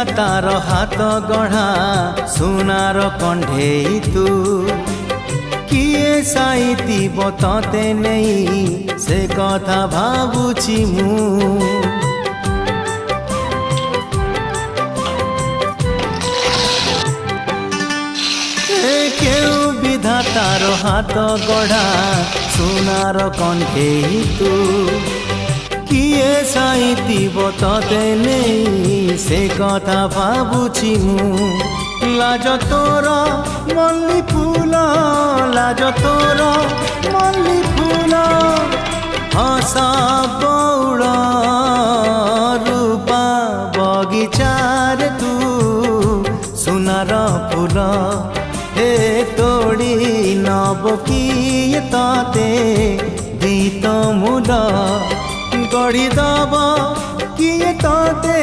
विधातार हाथ गढ़ा सुनार कंढेई तू किए साइतिब तते नहीं से कथा भाबुछि मु केउ विधातार हाथ गढ़ा सुनार कंढेई तू किए साइतिब तते नहीं से कथा भाबुछि मु लाज तोर मल्ली फूल लाज तोर मल्ली फूल हसा बौड़ रूपा बगीचार तू सुनार फूल हे तोड़ी नब किए ताते दीत मूल गढ़ी दब किए ताते।